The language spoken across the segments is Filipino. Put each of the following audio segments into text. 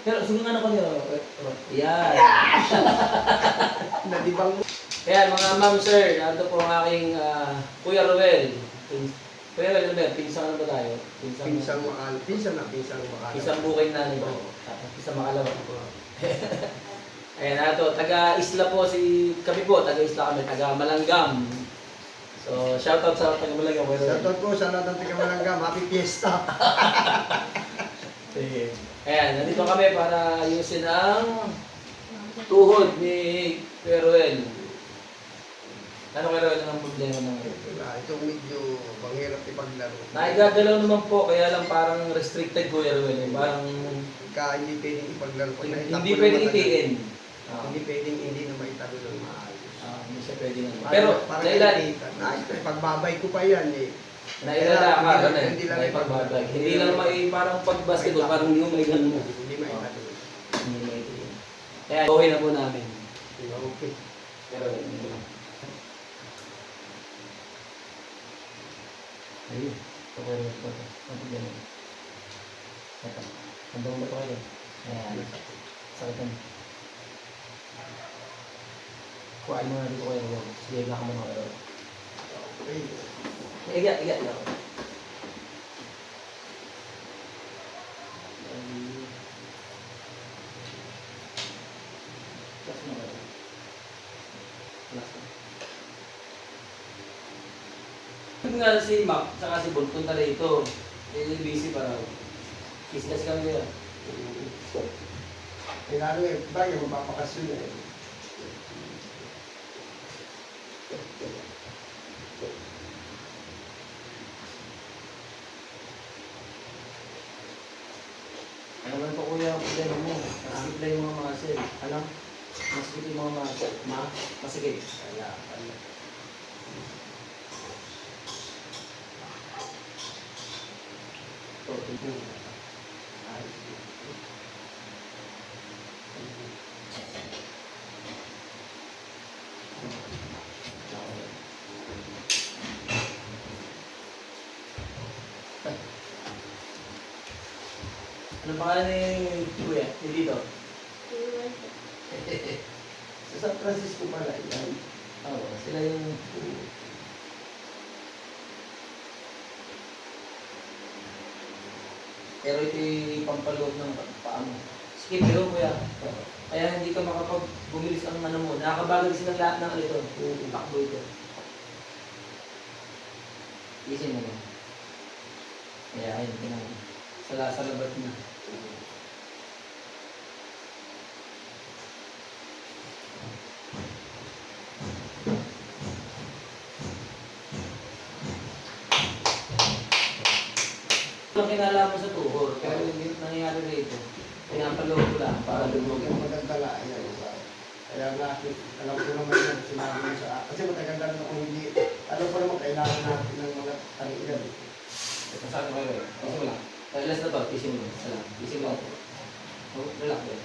Pero sungan ako niyo. Yan. Nadibang mo. Ayan, mga ma'am, sir, nandito po ang aking Kuya Ruel. Kuya Ruel, pinsang ano ba tayo? Pinsang makal. Pinsang bukay na nito. Oo. Pinsang makalawa. Ayan, nato, taga-isla po kami po, taga-isla kami, taga-Malanggam. So, shoutout sa taga-Malanggam. Shoutout po sa lahat ng taga-Malanggam. Happy Fiesta! Sige. Ayan, nandito kami para ayusin ang tuhod ni Kuya Ruel. Ano Kuya Ruel, anong problema ng Wala, itong medyo panghirap ipaglaro. Naigagalaw naman po, kaya lang parang restricted Kuya Ruel. Parang Hindi pwedeng ipaglaro. hindi pwedeng itiin. Hindi pwedeng hindi na maitalo ng maayos. Hindi siya pwede nga. Pero, pagbabay ko pa yan eh. nailala ka, Hindi lang pagbabay. Hindi lang parang pag-basketball, parang yung may ganun mo. Hindi maitalo. Hindi may itiin. Kaya, gawin na po namin. Okay. Pero, hindi lang. Ayun. Ito ko rin ito. Ito ganun. Ito. Hanggang ba ito kayo? Ayan. Sakit na. Kuhain mo na dito kayo. Sige, baka mo na kayo. Okay. Iga. Plus mo kayo. Plus mo. Yung nga si Mac, saka si Bon, punta rito. Busy pa raw. Kiskas kami nila. Lalo eh, bagay magpapakasyon eh. Ano man po kuya, ang problema mo? Masikip lang yung mga muscle. Ano? Masikip yung mga muscle. Masikip. Kaya, Ito, ito. Ano pangalan ni Kuya? Hindi dito? sa San Francisco pala yan. Oo, sila yung... Pero ito yung pampaloob ng paa mo. Skip yun, Kuya. Kaya hindi ka makapag-bumilis ang ano mo. Nakakabagal silang lahat ng ito. Takbo ito. Isin mo ba? Kaya ayun, kailangan. Sa labat na. Ang kinala mo sa tuhod, pero hindi nangyayari rito. Pinapaloob ko lang para lumog. Yung magandala, ayan. Kaya nga, alam ko naman yan, sinabi mo sa kasi matagal na ako hindi, alam ko naman kailangan natin ng mga talian. Ito saan ko kayo? Isin mo lang. Last na to, isin mo lang. Isa lang. Isin mo lang. Oh, relax din.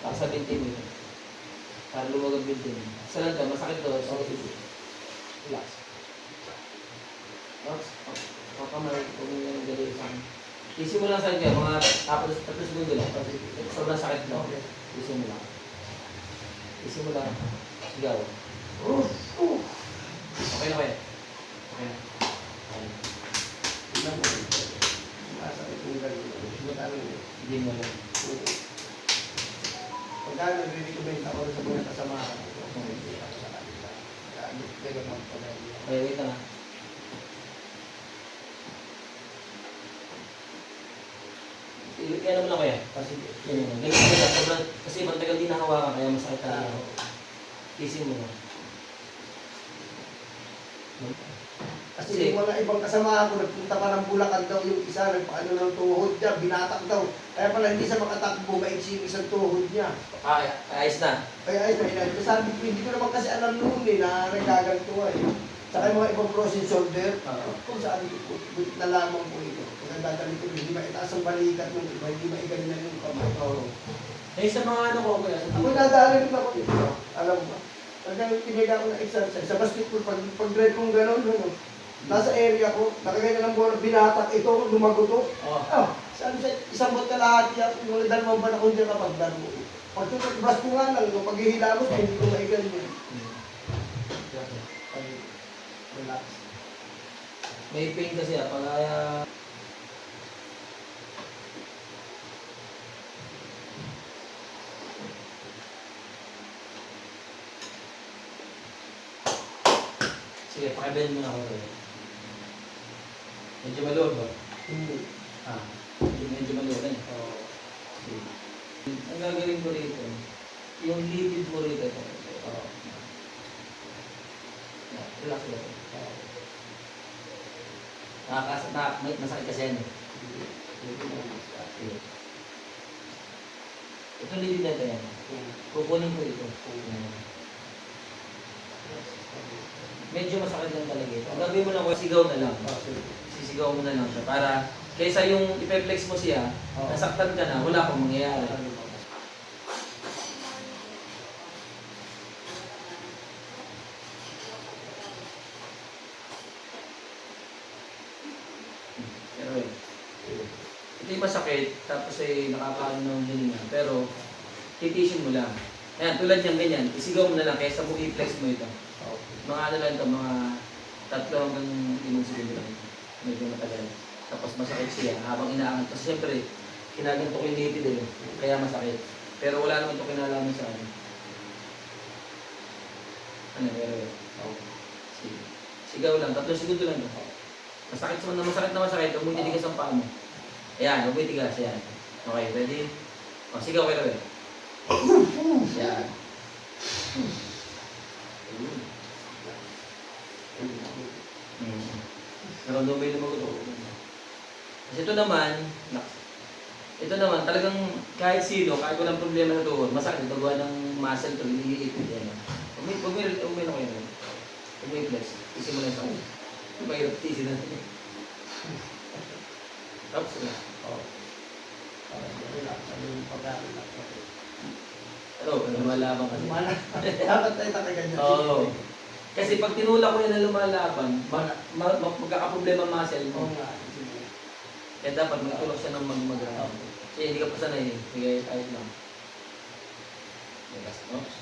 Para sa bintin mo. Para lumag ang bintin mo. Isa lang to, masakit to. So, relax. Relax. Pakamay, kung yung nagdali sa akin. Isin mo lang sa inyo, mga 3 segundo lang. Sobrang sakit mo. Isin mo lang. Isin mo lang. Sigaw. Okay na kaya? Okay na. Tignan mo. Masakit yung gano'n. Hindi mo lang. Pagka nag-recommend ako sa mga kasamahan, hindi ako sa kanila. Kaya magpapalaya. Okay, wait na nga. Yan naman ako yan. Kasi yan yun. Ganyan ko lang. Sobrang, kasi matagal din nahawakan kaya masakit talaga. Isin mo lang. Kasi yung mga ibang kasama ko, nagpunta pa ng Bulacan daw yung isa, nagpaano ng tuhod niya, binatak daw. Kaya pala hindi siya makatakbo, maiksi yung isang tuhod niya. Ayos na. Kaya ay, sabi ko, hindi ko naman kasi alam noon eh, na nagaganto eh. Saka yung mga ibang frozen shoulder, kung sabi ko, buti na lamang po ito. Kung dadali ko, hindi maitaas ang balikat ng iba, hindi maigalingan yung kamay. Eh sa mga ano ko, kuya. Ako nadali rin ako dito, alam mo ba? Pagka tinigay ako ng exercise, sa basketball, pag drive kong gano'n, Nasa area ko, nakagay na ng bola, binatak ito, lumagutok. Oh. Sabi siya, isang buwan ka lahat yan, yung dalawang ba na kung di ka pagdaro. Pag tututbras ko nga lang, yung paghihilamos, hindi ko maiganyan. Ay, relax. May pain kasi pag sige, pakibend mo na ako rin. Medyo maluwag ba? Hindi. Medyo maluwag eh. Oo. Sige. Ang gagawin ko rito, yung lipid mo rito, Oo. relax lang. Oo. Masakit kasi yan eh. Sige. Ito lipid na ito yan. Kukunin ko ito. Medyo masakit lang talaga ito. Ang gagawin mo lang, sigaw na lang. Sisigaw mo na lang siya para kaysa yung ipeflex mo siya, nasaktan ka na, wala pang mangyayari. Pero ito yung masakit, tapos ay nakakaano ng hininga. Pero titisin mo lang. Ayan, tulad niyang ganyan, isigaw mo na lang kaysa mo i-flex mo ito. Mga ano lang ito, mga 3 hanggang 5 segundo lang. Medyo matagal. Tapos masakit siya habang inaangat. Kasi siyempre, kinaganto ko yung lipid eh. Kaya masakit. Pero wala naman ito kinalaman sa ano. Ano, pero sige. Sigaw lang, 3 segundo lang. Masakit na masakit. Huwag mo ititigas ang paa mo. Ayan, huwag mo itigas. Ayan. Okay, ready? O, sigaw kayo rin. Ayan. Naramdaman mo yung lumagutok. Kasi ito naman, talagang kahit sino, kahit walang problema sa tuhod, masakit ito gawa ng muscle to, iliipit yan. Huwag mo i-flex. Isin mo lang sa akin. Mahirap tisin na. Tapos na. Lumalaban kasi. Dapat tayo nakaganyan. Oo. Kasi pag tinulak ko yan na lumalaban, magkakaproblema ang muscle mo. Oo nga. Kaya dapat magtulak siya ng mag-mag-run. Kasi hindi ka pa sanay eh. Sige, kahit lang. Oops.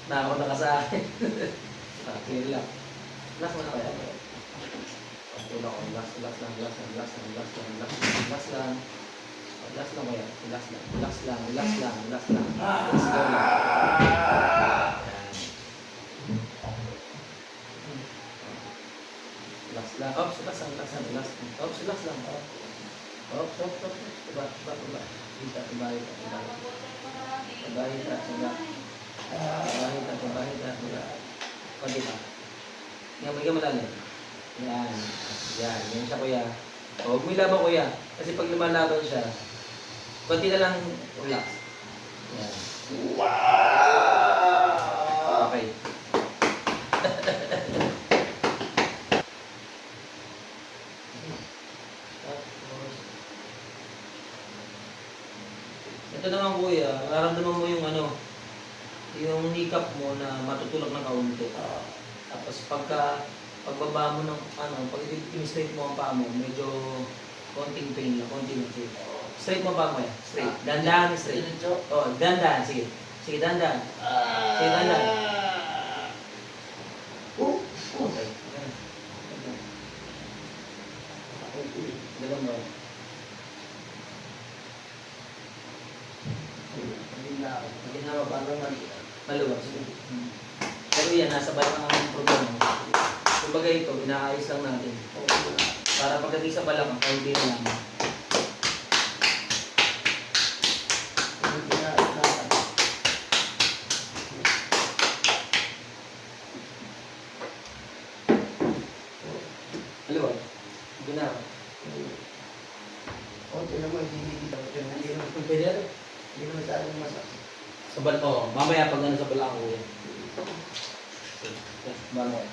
Nakakunta ka sa akin. Sige lang. Relax mo na kaya. Tulak ko. Relax lang kaya. Relax lang. Relax lang. Oops, relax lang. Oops. Tiba. Pwede pa. May ka malalim. Yan. Yan siya kuya. Huwag mo ilaban kuya. Kasi pag lumalaban siya, konti na lang relax. Yan. Wow! Okay. Ito naman kuya, nararamdaman mo yung yung kneecap mo na matutulak ng kaunti. Tapos pagbaba mo ng pag i-straight mo ang paa mo, medyo konting pain lang, konting pain. Straight mo ba mo yan? Straight. Dandan, straight. Oh, dandan, sige. Sige, dandan. Sige, dandan. Okay. Dalawang ba? Ginawa ba naman maluwag? Pero yan, nasa balakang ang problema. Kumbaga ito, inaayos lang natin. Para pagdating sa balakang, hindi na lang. Maluwag? Ginawa? Tinan mo, hindi naman Pwede rin. Hindi naman sa akin masakit. Sa balakang, mamaya pag sa balakang ko yan. Mamaya.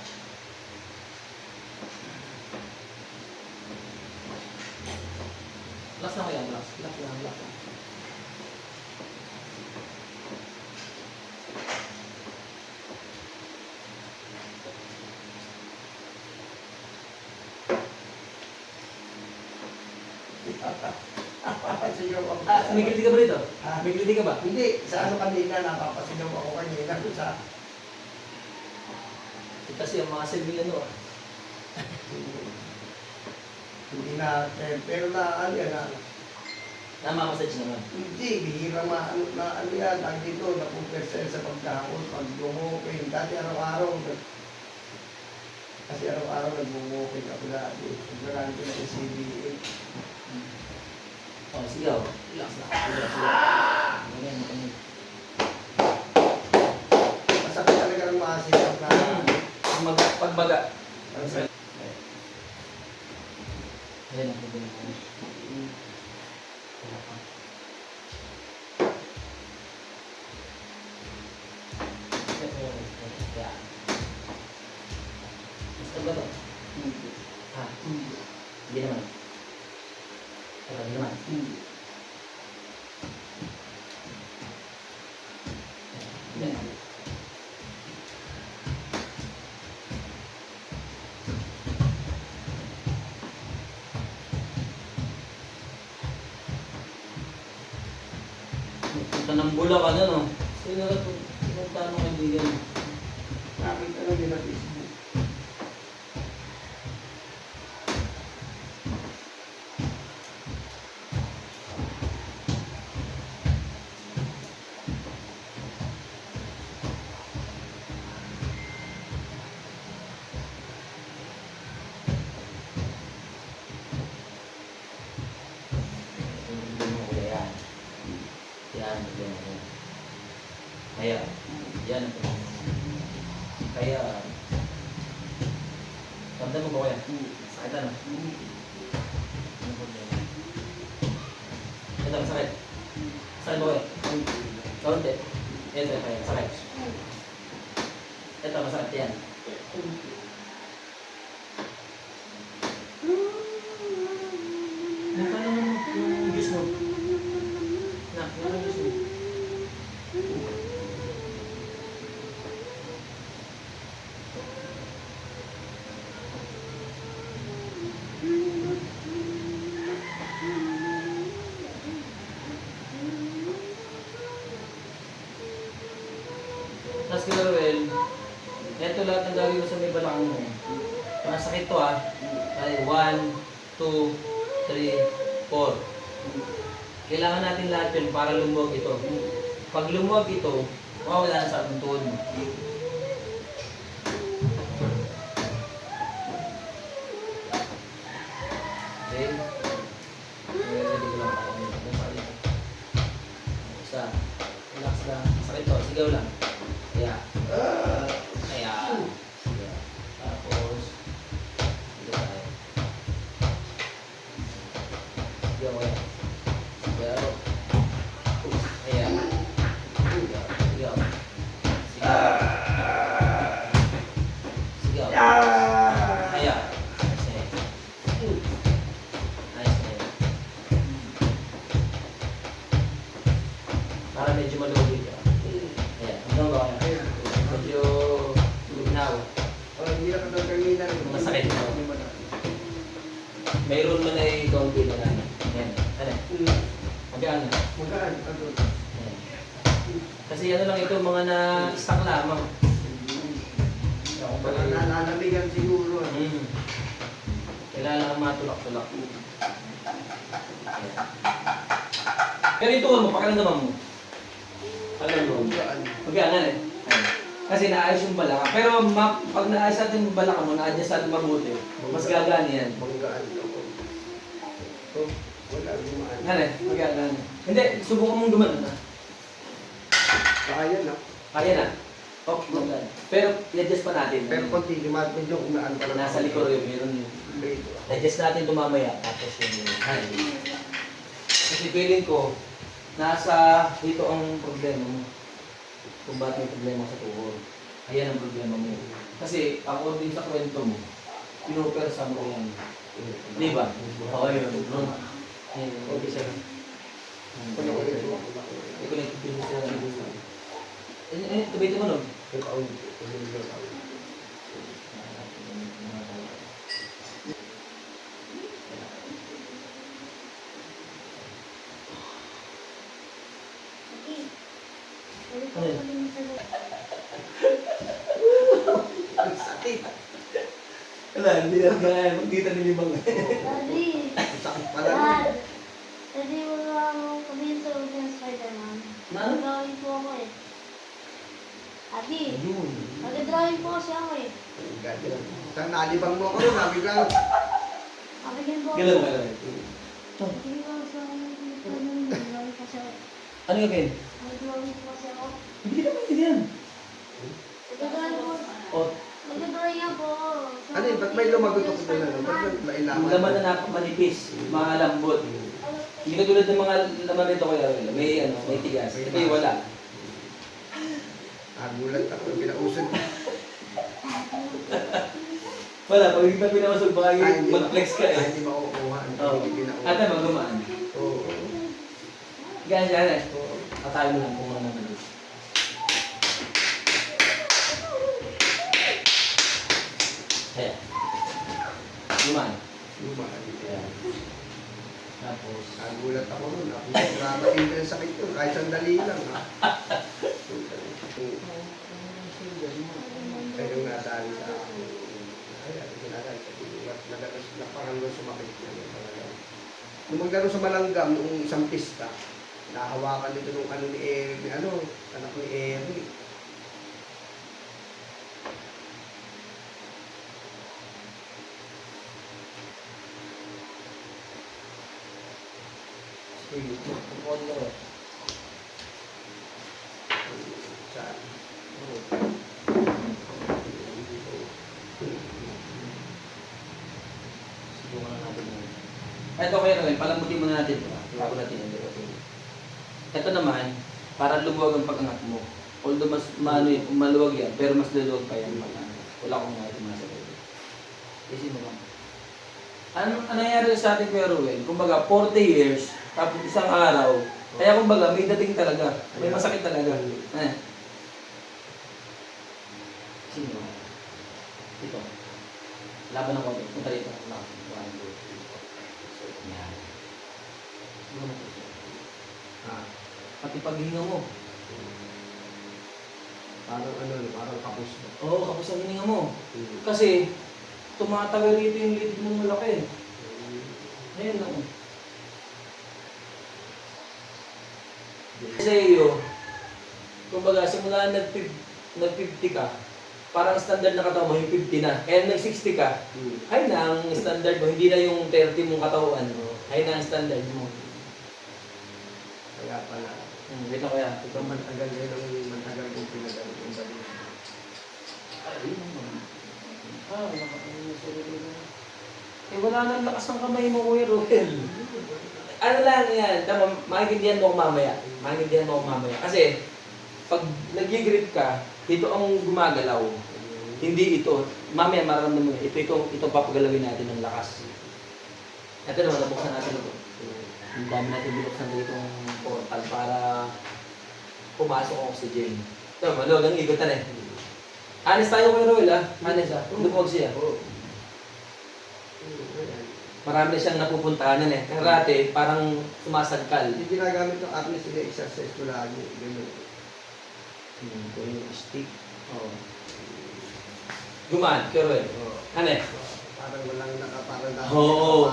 Relax na kaya, relax lang. Napapasigaw ako. May kiliti ka ba dito? Ah. May kiliti ka ba? Hindi, sa ano kanina, napapasigaw ako kanina sa... Kasi ang mga silbing ano, Hindi na, pero na ano yan, namamassage naman. hindi, bihira na ano yan, tag dito, napupersen sa pagkakot, pag lumupin. Dati araw-araw, kasi araw-araw nag-lumupin ako dati. Nagkaroon ko na CBA. Oh, sigaw. Relax na. Relax lang. Ganyan, ganyan. Masakit talaga ang masikap na... Pagbaga. Ano sa... Ayan ang problema ko. Basta ba to? Ha? Hindi naman. Pero hindi naman. Hindi. Punta ng Bulacan, ano? Sino na ito? Ibang tanong kaibigan. Nakita lang din na Facebook. Yan. Yan, yan, yan. Kaya, yan ang problema. Kaya, ramdam mo ba kaya? Sakit ano? Ano problema? Ito, masakit. Sakit mo kaya? Kaunti. Ito, kaya, sakit. Ito, masakit yan. Mukha naman yung juice mo. Nak, mukha yung juice mo. Tapos kay Ruel, ito lahat ng gagawin ko sa may balakang mo. Masakit to ah. Ay, 1, 2, 3, 4. Kailangan natin lahat yun para lumuwag ito. Pag lumuwag ito, mawawala na sa atong tuhod mo. Okay? Ready ko lang ako. Isa. Relax lang. Sakit to. Sigaw lang. Kaya. Kaya. Sigaw. Tapos. Dito tayo. Sigaw kaya. Sigaw. Kaya. Sigaw. Sigaw. Sigaw. Sigaw. Kaya. Nice na yun. Para medyo maluwi ka. Ayan. Hanggang ba kaya? Medyo lugnaw. Hindi na ka kanina. Masakit. Mayroon man ay kaunti na lang. Ayan. Ano? Magaan na. Magaan. Ayan. Kasi ano lang ito, mga na-stuck lamang. Baka nalalamigan siguro. Kailangan lang matulak-tulak. Ayan. Pero ito mo, pakiramdaman mo. Alam mo, magaan na eh. Ayan. Kasi naayos yung balaka. Pero pag naayos natin yung balaka mo, na-adjust natin mabuti, mas gagana yan. Magaan ako. Wala gumaan. Ano eh, magagana. Hindi, subukan mong gumanon na. Kaya na. Kaya na. Oh, magana. Pero i-adjust pa natin. Pero konti, medyo umaan pa lang. Nasa likod yung meron yun. Dito. Adjust natin ito mamaya. Tapos yung kasi feeling ko, nasa dito ang problema mo. Kung ba't may problema sa tuhod. Ayan ang problema mo. Kasi ako din sa kwento mo, pinupersa mo yan. Di ba? Oo yun. Okay siya. I-connect ko siya ng gusto. Tubay ito mo nun? Wala, hindi na kaya. Magdita ng limang. Daddy. Sakit pala nun. Dad. Daddy, wala akong sabihin sa ulit ng Spider-Man. Na? Nag-drawing po ako eh. Daddy. Ayun. Nag-drawing po kasi ako eh. Saan nalibang mo ako nun, sabi ka. Nakabigyan po ako. Galaw ka lang. Hindi ko sa nag-drawing kasi ako. Ano yung gawin? Nag-drawing po kasi ako. Hindi ka maintindihan. Nag-drawing po. O, Nag-drawing ako. Ano eh, ba't may lumagot ako doon? Ano? Ba't may yung ilaman? laman na napamanipis, malambot. Hindi ka tulad ng mga laman nito kaya may ano, may tigas. Ito yung wala. Gulat ako, pinausod. Wala, pag hindi na pinausog, baka Ay, hindi mag-flex ka eh. Hindi makukuha. Oo. Hindi pinausod. Ate, magamaan. Oo. Ganyan, ganyan. Oo. Patayo mo lang kung ano naman. Kaya. Gumaan. Lumaan. Tapos, Gulat ako nun. Ako sobrang yung sakit yun. Kahit sandali lang. Ha? Kaya yung nasabi sa akin. Ay, ginagalit sa bilugat. Naparanggang sumakit na yun talaga. Nung maglaro sa Malanggam, noong isang pista, nahawakan dito nung ano ni Eric, ni ano, anak ni Eric. sige, tupon mo. Saan? Subukan na natin yun. Ito kaya naman, palambutin muna natin ito. Bago natin yung dito. Ito naman, para lumuwag ang pag-angat mo. Although mas maluwag yan, pero mas luluwag pa yan. Wala akong mga masabi. Kasi mo ba? Ano nangyari sa ating Kuya Ruel? Kumbaga, 40 years, tapos isang araw. Kaya kumbaga, may dating talaga. May masakit talaga. Sino ba? Dito. Laban ng konti. Punta dito. Yan. Pati paghinga mo. Parang ano, parang kapos ba? Oo, kapos ang hininga mo. Kasi, tumatagal rito yung lid mo malaki. Ayan lang. Sa iyo, kumbaga, simula nag-50 ka, parang standard na katawan mo yung 50 na. Kaya nag-60 ka, ay na ang standard mo, hindi na yung 30 mong katawan mo. Ay na ang standard mo. Kaya pala. Wait na kaya. Ito mantagal yun ang mantagal kong pinagano yung balik. Wala ka pa yung sarili mo. Eh, wala nang lakas ng kamay mo, Kuya Ruel. Ano lang yan, tama, maintindihan mo ako mamaya. Maintindihan mo ako mamaya. Kasi, pag nag-grip ka, ito ang gumagalaw. Hindi ito. Mamaya mararamdaman mo, ito papagalawin natin ng lakas. Ito naman, nabuksan natin ito. Ang dami natin binuksan dito yung portal para pumasok ang oxygen. Ito, maluwag ang ikot na eh. Honest tayo Kuya Ruel ha? Honest ha? Lumuwag siya. Marami na siyang napupuntahanan eh. Karate, parang sumasagkal. Hindi ginagamit ng atlas sila exercise ko lagi. Ganun. Ito yung stick. Oo. Gumaan, Kuya Ruel. Ano eh? Parang walang parang Oo.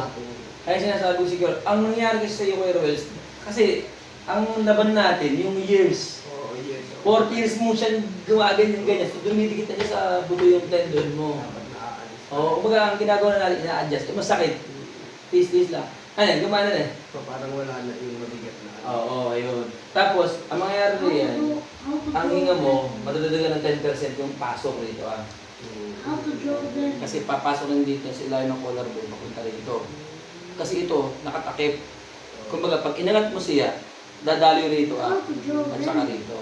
Kaya sinasabi ko siguro, ang nangyari kasi sa iyo, Kuya Ruel, kasi ang laban natin, yung years. Oo, yes. 40 years mo siya ganyan. So, dumidikit na siya sa buto yung tendon mo. Dapat naaalis. Oo, kumbaga ang ginagawa na natin, ina-adjust. Yung masakit, tis-tis lang. Ano, gumana na eh. So parang wala na yung mabigat na. Oo, ayun. Tapos, ang mangyayari riyan, ang hinga mo, madadagdagan ng 10% yung pasok rito ah. How to draw them. Kasi papasok lang dito sa ilalim ng collarbone, papunta rito. Kasi ito, nakatakip. Kumbaga, pag inangat mo siya, dadaloy rito ah. How to draw At saka them. rito.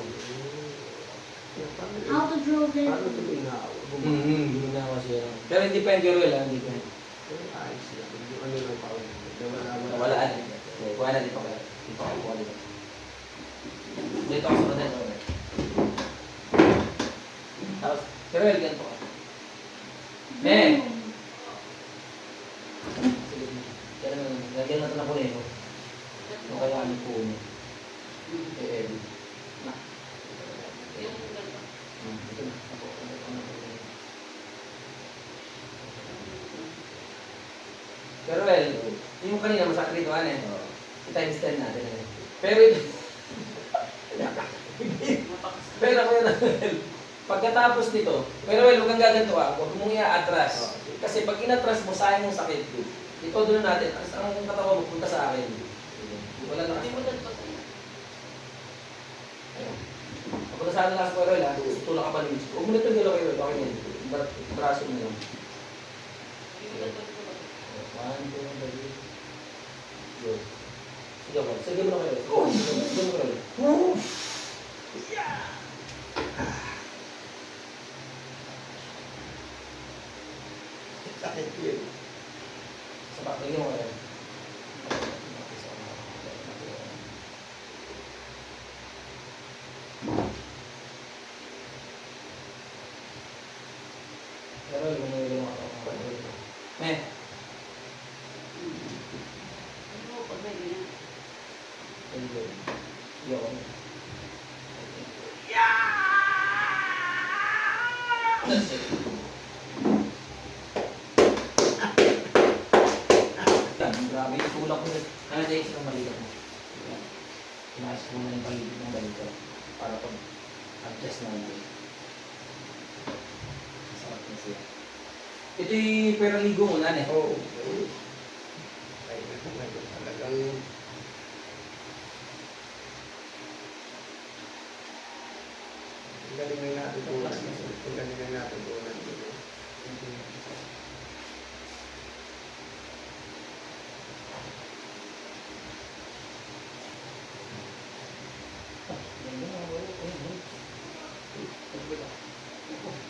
How to draw them. Paano ito ginagawa? Ginawa siya. Pero hindi pa yung girl ah, hindi pa. Ayos lang. Yung ano lang pa. Walaan. Okay, kuha na dito kayo. Dito kayo, kuha dito. Dito ako sa kanila. Tapos, pero ganito ka. Ne! Sige, kaya naman, lagyan natin ako nito. O kaya ano po mo. Edit. Na. Ito na. Ako. Pero well, yung kanina masakit dito, ano eh. I-times 10 natin. Ano. Pero pero pagkatapos nito, pero well, huwag kang gaganto huwag mong i-atras. Kasi pag inatras mo, sayang yung sakit. Ito doon natin, ang katawan mo punta sa akin. Wala na kasi. Kapag nasaan na last pero lang, tulak ka pa ng huwag mo na ito galaw kayo, bakit yan? Braso mo lang. 1, 2, 3. Go. Sige mo. Sige mo na kayo. Sige mo na kayo. Sakit yun. Sa bakit mo kayo. Pero yung mga yung mga That's it. Grabe yung tulak mo. Ano na yung isang balikat mo? Inaayos mo na yung paligid ng balikat para pag-adjust na natin. Masarap na siya. Ito yung peraligo mo na, Oo. Ay, talagang galing na natin tulan. Galing na natin tulan.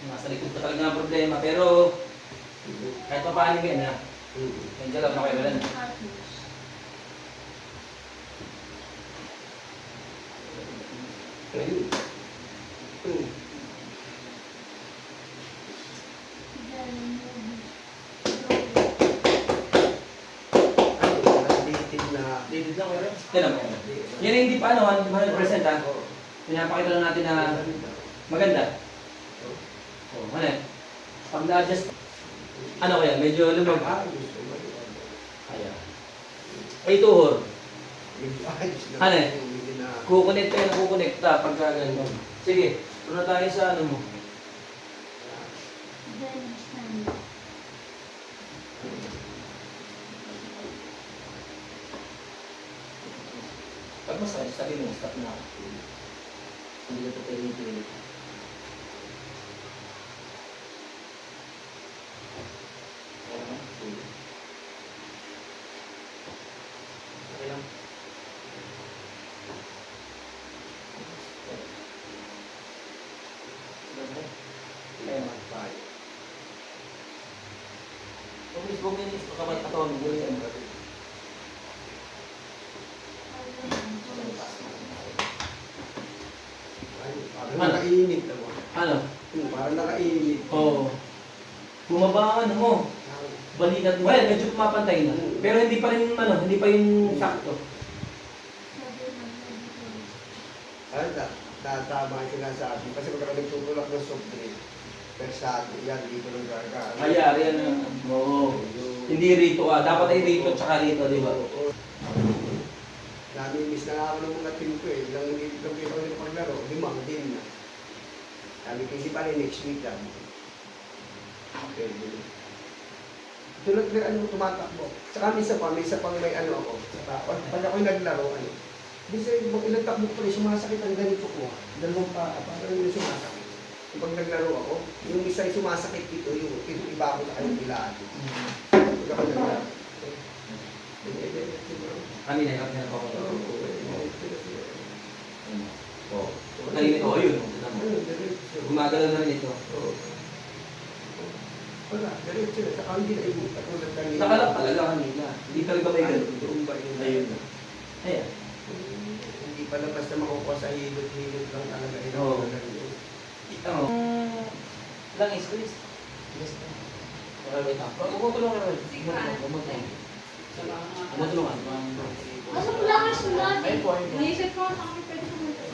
Nasa likod pa talaga ang problema, pero kahit pa paano yan ha. Nandiyan lang na kayo wala na. Ayun. David lang kayo. Yan lang. Yan ay hindi pa ano, 100% ha. Pinapakita lang natin na maganda. Oh, ano eh. Pag na-adjust, ano kaya, medyo lumag. Kaya. Ay, tuhor. Ano eh? Kukonekta yan, kukonekta pagka ganun. Sige, tuna tayo sa ano mo. Pag masakit, sabi mo, stop na ako. Hindi na ito pilit-pilit. Okay lang. Kaya naman. Kung mismo ganyan, kapag katawan mo, gulo yan. Parang nakainit ako. Ano? Parang nakainit. Oo. Bumaba ang ano mo. Balikat mo. Well, medyo pumapantay na. Pero hindi pa rin ano, hindi pa yung sakto. Ano tama yung sinasabi. Kasi pagka nagtutulak ng soft drink, persado, yan, dito lang gagaan. Kaya, yan na. Oo. Hindi rito dapat ay rito tsaka rito, di ba? Nami-miss na ako ng mga team ko eh. Ilang kita ko yung paglaro, limang din na. Sabi ko, hindi pa rin next week lang. Okay, tulad na ano, tumatakbo. Saka minsan pa, may ano ako. Pag ako'y naglaro, ano. Minsan, ilang takbo ko rin, sumasakit ang ganito ko. Dalawang pa, parang yung sumasakit. Pag naglaro ako, yung isa yung sumasakit dito, yung iba ako sa kanyang pilato. Pag ako naglaro. Kami na, kami na ako. Oo. Kanina ko, yun. Gumagalaw na rin ito. Wala, diretso na. Saka hindi na ibig. Katulad kanina. Nakalap talaga kanina. Hindi talaga may ganun. Tumba yun. Ayun. Ayan. Hindi pala basta makukuha sa hilot-hilot lang talaga. Oo. Oo. Langis, please. Yes. Wait lang. Magutulungan ka rin. Magutulungan. Ano mo lang ang sulat? Ayun po, ayun po. Naisip ko, sa akin pwede pumunta.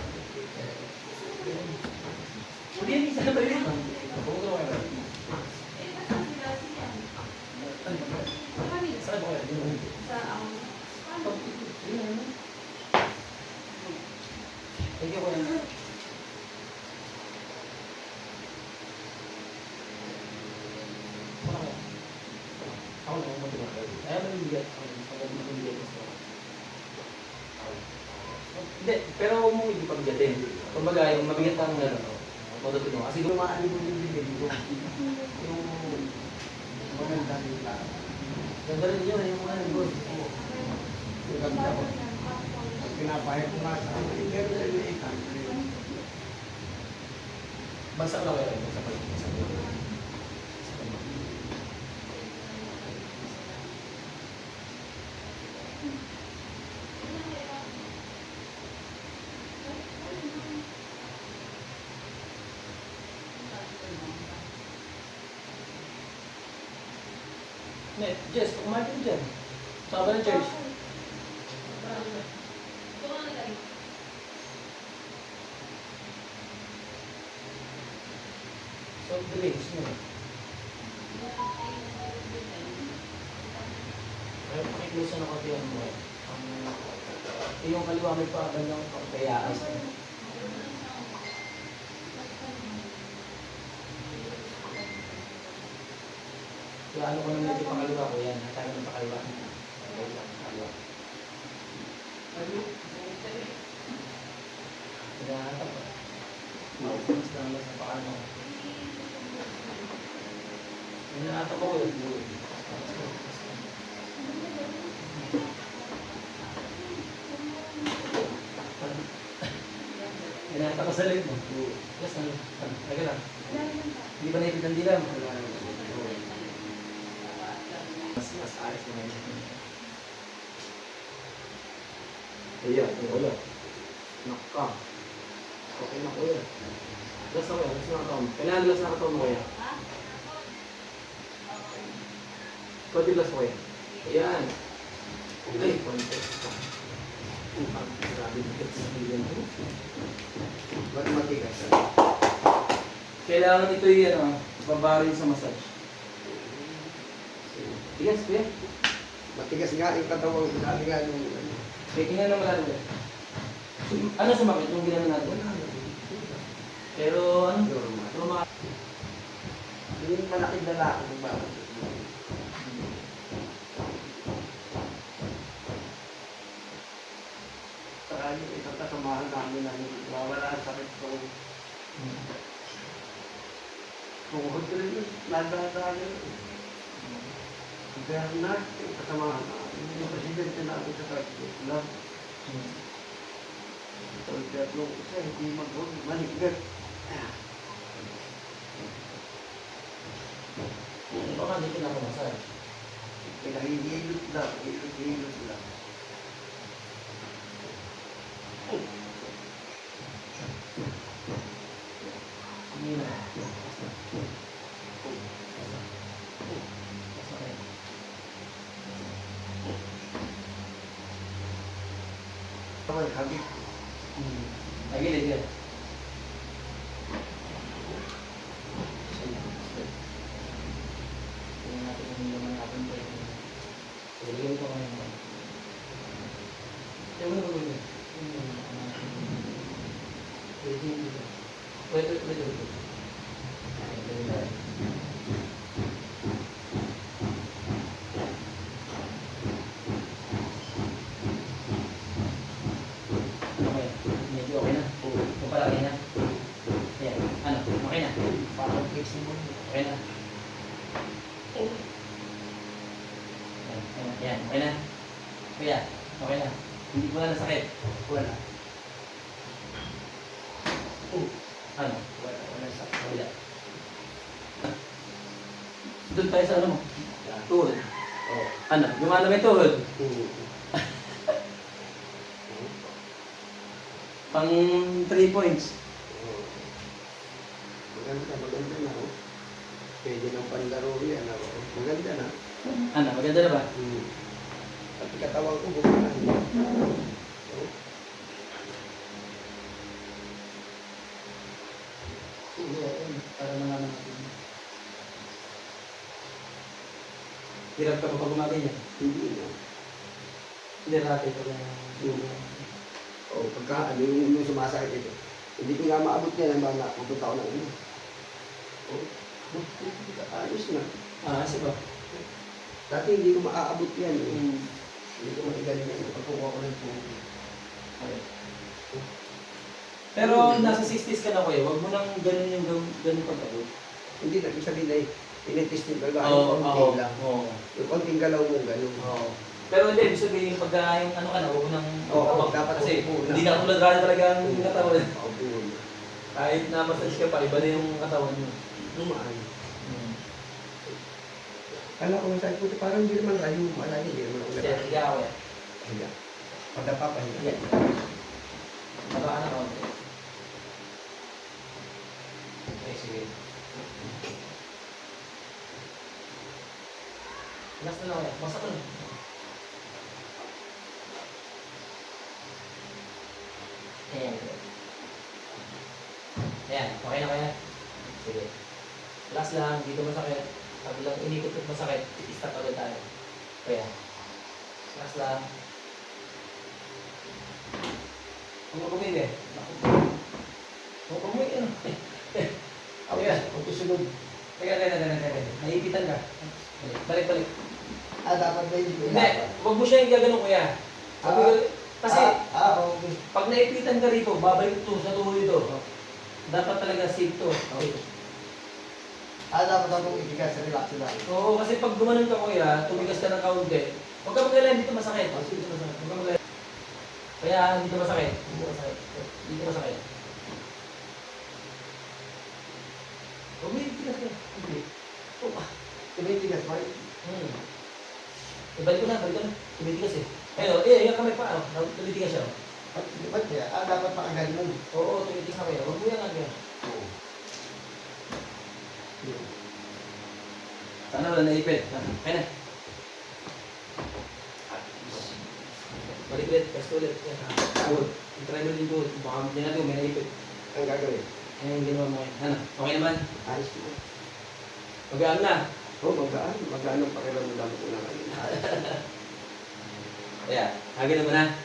Hindi, isa na ba yun? Magutulungan ka rin. Eh, basta sila siya. Saan po kayo? Thank you, kuya. Ako na, ako na. Ayaw mo yung bigat. Ako na yung bigat. Hindi, pero huwag mong ipagbigatin. Kumbaga, yung mabigat ang matutunan. Kasi Yung mga alibog yung bibig ko. Yung maganda nila. ganda rin yun, yung mga alibog. Yung ganda ko. Pag pinapahit ko nga sa akin, pero naliliitan. Bagsak lang kayo. Bagsak lang. Bagsak lang. Net, Jess, kumain ka dyan. Saan ba ng church? So, drinks mo. Ay, pakiklusa na konti ang mo. Yung kaliwa may pa ng kaya ice. Kaya ano ko na medyo pakaliwa ko yan. Tayo ng pakaliwa. Pakaliwa. Hinahanap ko. Maupulis lang lang sa paano. Hinahanap ko yun. Hinahanap ko sa leg mo. Yes, ano? Lagi lang. Hindi ba naipit ang dilam? Mas ayos mo ngayon. Ayan, wala. Naka. Okay na kuya. Gas na kuya, gas na katawang. Kailangan gas na katawang mo kuya. Konti gas kuya. Ayan. Ay, konti. Grabe dikit sa bilyan ko. Ba't matigas? Kailangan ito yung babarin sa massage. Tigas kuya. Matigas nga yung katawang sabi nga nung Tingnan naman natin. Ano sumakit yung ginano natin? Pero ano? normal. Yung malaking lalaki ng bawat. Saka yung isang kasamahan namin na wala ang sakit ko. Tuhod ko rin yun. Nandaan yun. Bernard, yung kasamahan namin. Yung presidente namin sa Target Club. So, tatlong isa, hindi mag-hold. Maliggat. Baka hindi ko na ako massage. Pinahihilot lang. Hilot lang. Hindi na. Tawag, habit. Nagilid yan. Tingnan natin kung naman natin ito. Ilagay ko ngayon. Ewan na ba yun? Wait. Ano kaya? Medyo okay na? Kung palagi na? Ayan. Ano? Okay na? Parang flexible. Okay na? Ayan. Okay na? Kuya, okay na? Hindi ko na nasakit. Wala. Ano? Wala sa Wala. Doon tayo sa ano mo? Tuhod. Oo. Ano? Gumana may tuhod? Pang 3 points. Maganda na. Oh. Pwede ng panlaro yan. Oh. Maganda na. Ano? Maganda na ba? Pati katawang ko, bumana. Oh. Sige, para naman natin. Hirap ka pa pag gumaganyan. Hindi na. Hindi natin pag O, pagka, ano yung sumasakit ito. Hindi ko nga maabot yan, ang mga pupunta ko ng ino. O, ayos na. kasi ba? Dati hindi ko maaabot yan. Hindi ko maigaling yan. Pagkukuha ko ng tubig. Okay. Pero nasa 60s ka na kuya, wag mo nang ganun yung ganun pag-abot. Hindi na, ibig sabihin ay tinitesting ka Oo, konti lang. oo. Yung konting galaw mo, gano'n. Oo. Pero hindi, ibig sabihin pagka yung ano ka na, huwag mo nang Oo, dapat kasi upo na. hindi na tulad dati talaga ang katawan. Paupo na. Kahit na massage ka pa, iba na yung katawan mo. Lumaan. Kala ko sabi ko, parang hindi naman layo, malayo, hindi naman ulit. Kasi higa ako yan. Higa. Pagdapa pa, higa. Higa. Taba ka na kaunti. Okay, sige. Last na lang kaya. Basta ko na. Ayan. Ayan, okay na kaya? Sige. Last lang, dito masakit. Pag lang inikot at masakit, i-stop agad tayo. Kaya. Last lang. Kung magkumili eh. Kung kumili ano. Okay, pagkusunod. Teka. Naiipitan ka. Balik. Dapat na hindi ko Hindi, huwag mo siya yung gaganon kuya. Sabi ko, kasi okay. pag naipitan ka rito, babalik ito sa tuhod ito. Dapat talaga safe to. Okay. Dapat akong ibigas sa relax na. Oo, kasi pag gumanon ka kuya, tumigas ka ng kaunti. Huwag ka mag-alala, dito masakit. Dito masakit. Huwag ka mag-alala. Kaya dito masakit. Dito masakit. Huwag mo ibigas ka. Hindi. Tumibigas ba? Balik ko na. Tumitigas eh. Ayun, yung kamay pa. Tumitigas siya. Ba't kaya? Dapat makaganon. Oo, tumitigas na kayo. Huwag mo yan agad. Oo. Sana wala naipit. Kaya na. Balik ulit. Test ulit. Tuhod. I-try mo din tuhod. Baka hindi natin may naipit. Ang gagawin? Ayan yung ginawa mo ngayon. Ano? Okay naman? Ayos mo. Magaan na. Oo, magaan. Magaan ang pakiramdam ko na ngayon. Kaya, hagin mo na. Ano?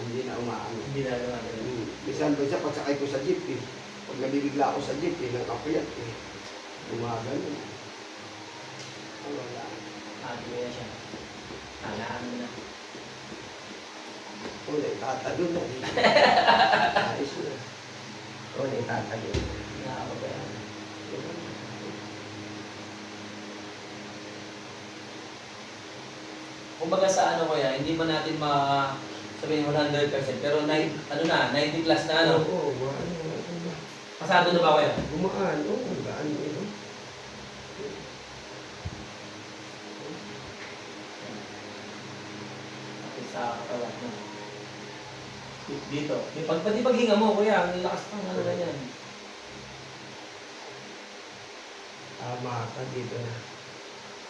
Hindi na umaano. Hindi na naman. Minsan ba siya, pagsakay ko sa jeep eh. Pag nabibigla ako sa jeep eh, nakapayat eh. Gumagano. Wala. Hindi na siya. Alaan mo na. Tatalo na. Ayos na. Tatalo. Nakakabayan. Kumbaga sa ano kaya, hindi man natin sabihin 100%, pero 90 plus na ano. Oo, Pasado na ba kaya? gumaan. Oo, gaan mo ito. Sa katawan mo. Dito. Pati paghinga mo, kuya, ang lakas pang ano na yan. Tama ka dito na.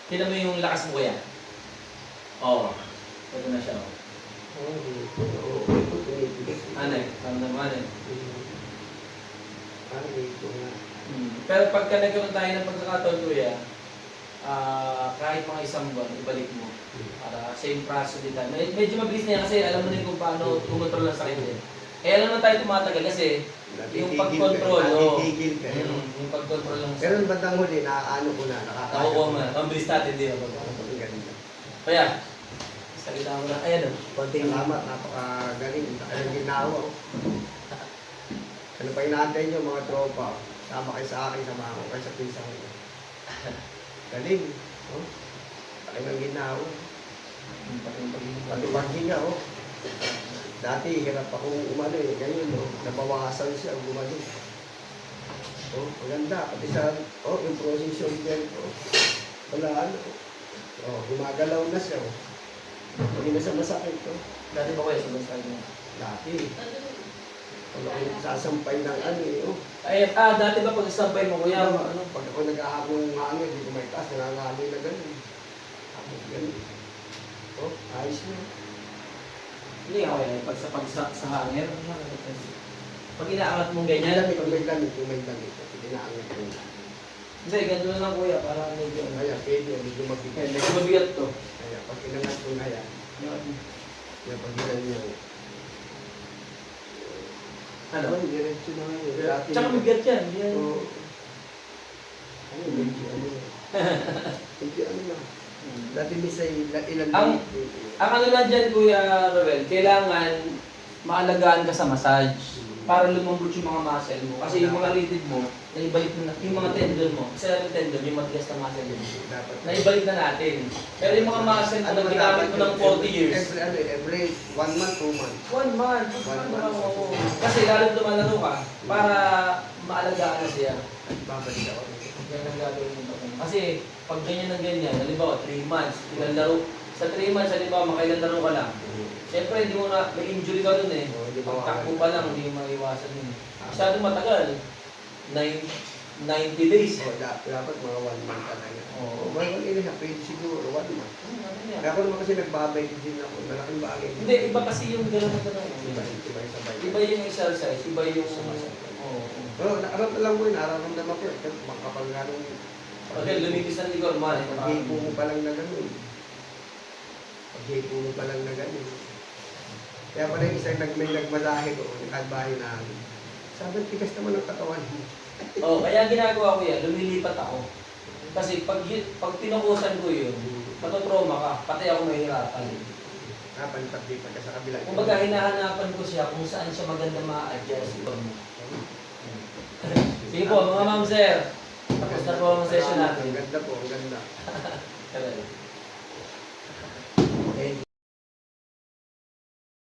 Tignan mo yung lakas mo, kuya. Oo. Ito na siya. Oo, dito. Oo, ito tumibigas. Anay, tama naman eh. Dito nga. Pero pagka nagkaroon tayo ng pagkakataon, kuya, kahit mga isang buwan, ibalik mo. Para same process din tayo. Medyo mabilis na yan kasi alam mo na kung paano kumontrol ang sakit din. Kaya alam naman tayo tumatagal kasi yung pag-control, Natitigil ka. yung pag-control lang Pero yung bandang huli, nakaano ko na, nakukuha mo na. Ang bilis natin, di ba? Ang ganda. Kaya, salita mo na. Ayan o, konting Salamat, napakagaling. Ang ginawa. Ano pa inaantay nyo mga tropa? Sama kayo sa akin, sama ako kayo sa pinsa ko. Galing. Oh. Tayo ng ginawa. Pati paghinga, oh. Dati, hirap akong umano eh. Ngayon, oh, nabawasan siya, gumano. Oh, maganda. Pati sa, yung frozen shoulder ko. Wala ano. Oh, gumagalaw na siya, oh. Hindi na siya masakit, oh. Dati ba kuya sa bansa niyo? Dati. Pag ako nagsasampay ng ano eh, oh. Ay, dati ba pag sampay mo kuya, ano? Pag ako naghahabong ng hangin, di ko may taas, nangangahangin na gano'n. Tapos gano'n. Oh, ayos na. Hindi ako yan, sa hanger. Pag inaangat mong ganyan, Kung may damit, inaangat ko. hindi, ganito na lang kuya, para medyo, Kaya, pwede, medyo mabigat. medyo mabigat to. Kaya, pag inangat ko na yan, kaya pag ginanyan niya, Ano? Ay, diretso na nga yun. Dati- Tsaka mabigat yan. Yan. Oo. Ano, medyo ano na. Medyo ano na. Dati may sa ilang Ang- Ang ano lang dyan, Kuya Roel, kailangan maalagaan ka sa massage para lumambot yung mga muscle mo. Kasi yung mga litid mo, naibalik na, yung mga tendon mo, kasi yung tendon, yung matigas na muscle mo, dapat. naibalik na natin. Pero yung mga muscle mo na ginamit mo ng 40 years, Every 1 month, 2 months. 1 month, kasi lalo lumalaro ka, para maalagaan na siya. Babalik ako. Yan ang gagawin mo. Kasi pag ganyan ng ganyan, halimbawa 3 months, ilang laro, sa 3 months, halimbawa makailan laro ka lang. Siyempre, hindi mo na, may injury ka dun eh. Oo, di ba Pagtakbo pa lang, hindi mo maiwasan yun. Masyadong matagal. 90 days. So, dapat mga 1 month talaga. Oo. O, mga 1 and a half, pwede siguro, 1 month. Kaya ako naman kasi nagbabay din ako, malaking bagay. Hindi, iba kasi yung gano'n na gano'n. Iba yung sabay. Iba yung exercise, iba yung... Oo. Pero alam mo yun, nararamdaman ko, kapag ganun, Okay, lumipis ng likod, man. pag-hipo mo pa lang na gano'n. Pag-hipo mo pa lang na gano'n. Kaya pala yung isang may nagmasahe ko, nagkadbahay na sabi, tigas naman ang katawan. Oh, kaya ginagawa ko yan, lumilipat ako. Kasi pag pinukusan ko yun, matotrauma ka, pati ako mahihirapan. Napalipat-lipat ka sa kabila. Kumbaga, hinahanapan ko siya kung saan siya maganda ma-adjust. Sige po, mga ma'am sir. Tapos na po ang session natin. Ang ganda po, ang ganda. Correct.